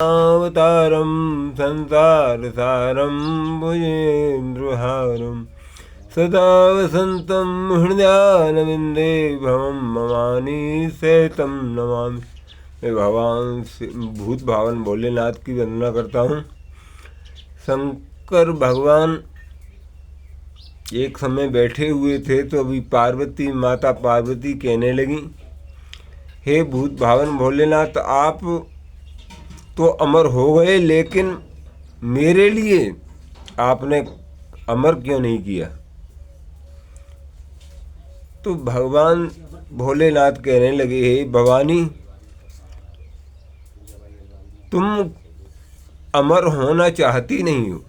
अवतारम संसारसारम भुजेन्द्रहारम सदा वसंतम हृदयारविंदे भवम ममानि सहितम नमामि। मैं भगवान से भूत भावन भोलेनाथ की वंदना करता हूँ। शंकर भगवान एक समय बैठे हुए थे तो अभी पार्वती माता पार्वती कहने लगी, हे भूत भावन भोलेनाथ, आप तो अमर हो गए, लेकिन मेरे लिए आपने अमर क्यों नहीं किया? तो भगवान भोलेनाथ कहने लगे, हे भवानी, तुम अमर होना चाहती नहीं हो।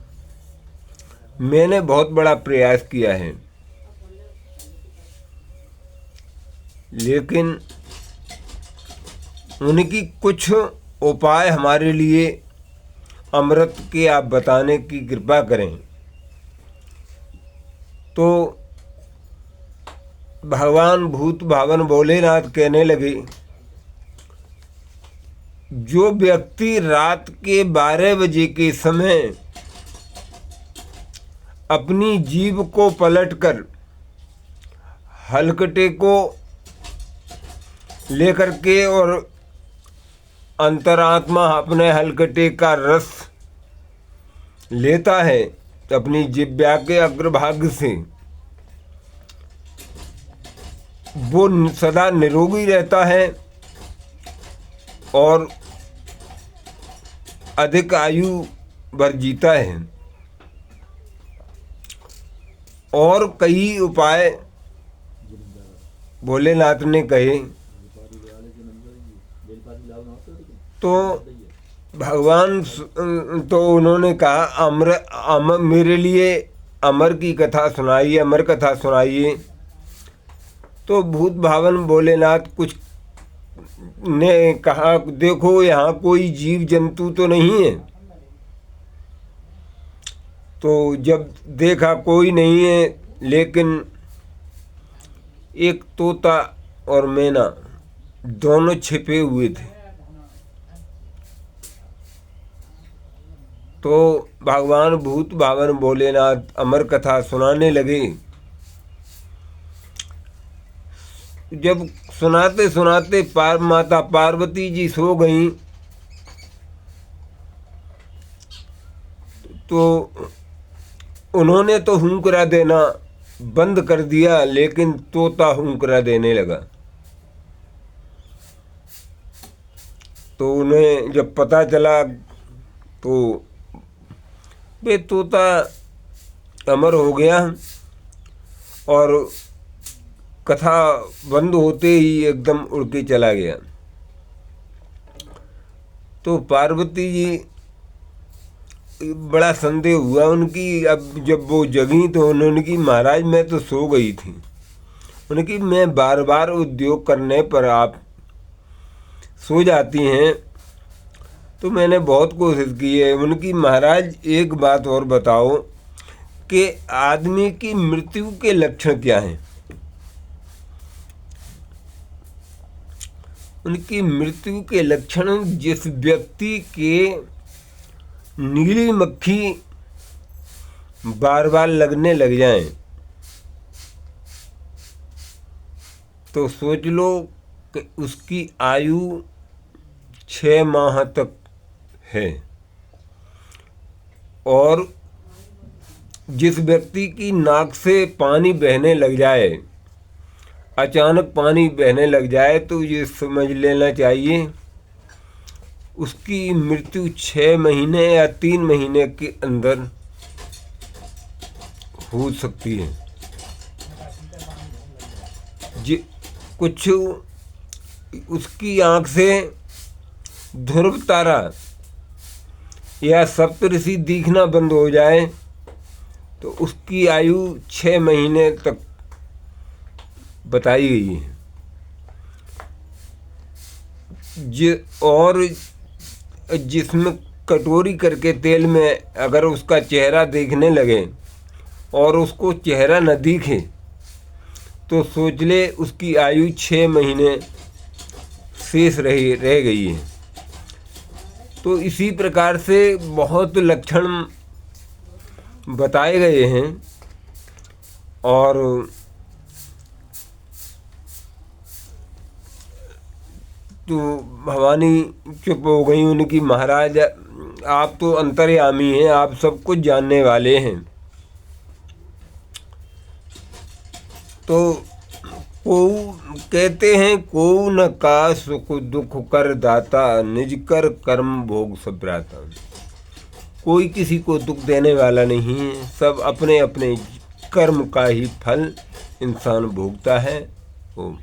मैंने बहुत बड़ा प्रयास किया है, लेकिन उनकी कुछ उपाय हमारे लिए अमृत के आप बताने की कृपा करें। तो भगवान भूत भावन भोलेनाथ कहने लगे, जो व्यक्ति रात के 12 बजे के समय अपनी जीभ को पलटकर हलकटे को लेकर के और अंतरात्मा अपने हलकटे का रस लेता है अपनी जिह्वा के अग्रभाग से, वो सदा निरोगी रहता है और अधिक आयु भर जीता है। और कई उपाय भोलेनाथ ने कहे। तो भगवान तो उन्होंने कहा, मेरे लिए अमर की कथा सुनाइए, अमर कथा सुनाइए। तो भूत भावन भोलेनाथ कुछ ने कहा, देखो यहाँ कोई जीव जंतु तो नहीं है। तो जब देखा कोई नहीं है, लेकिन एक तोता और मैना दोनों छिपे हुए थे। तो भगवान भूत भावन भोलेनाथ अमर कथा सुनाने लगे। जब सुनाते सुनाते माता पार्वती जी सो गईं, तो उन्होंने तो हुंकरा देना बंद कर दिया, लेकिन तोता हुंकरा देने लगा। तो उन्हें जब पता चला तो वे तोता अमर हो गया और कथा बंद होते ही एकदम उड़ के चला गया। तो पार्वती जी बड़ा संदेह हुआ उनकी। अब जब वो जगी तो उन्होंने की, महाराज मैं तो सो गई थी। उनकी, मैं बार बार उद्योग करने पर आप सो जाती हैं, तो मैंने बहुत कोशिश की है। उनकी, महाराज एक बात और बताओ कि आदमी की मृत्यु के लक्षण क्या हैं? उनकी मृत्यु के लक्षण, जिस व्यक्ति के नीली मक्खी बार बार लगने लग जाएं, तो सोच लो कि उसकी आयु 6 माह तक है। और जिस व्यक्ति की नाक से पानी बहने लग जाए, अचानक पानी बहने लग जाए, तो ये समझ लेना चाहिए उसकी मृत्यु 6 महीने या 3 महीने के अंदर हो सकती है। कुछ उसकी आँख से ध्रुव तारा या सप्तऋषि दिखना बंद हो जाए, तो उसकी आयु 6 महीने तक बताई गई है। और जिसमें कटोरी करके तेल में अगर उसका चेहरा देखने लगे और उसको चेहरा न दिखे, तो सोच ले उसकी आयु 6 महीने शेष रह गई है। तो इसी प्रकार से बहुत लक्षण बताए गए हैं। और तो भवानी चुप हो गई। उनकी महाराज आप तो अंतर्यामी हैं, आप सब कुछ जानने वाले हैं। तो को कहते हैं को न का सुख दुख कर दाता, निज कर कर्म भोग सबराता। कोई किसी को दुख देने वाला नहीं है, सब अपने अपने कर्म का ही फल इंसान भोगता है। ओम।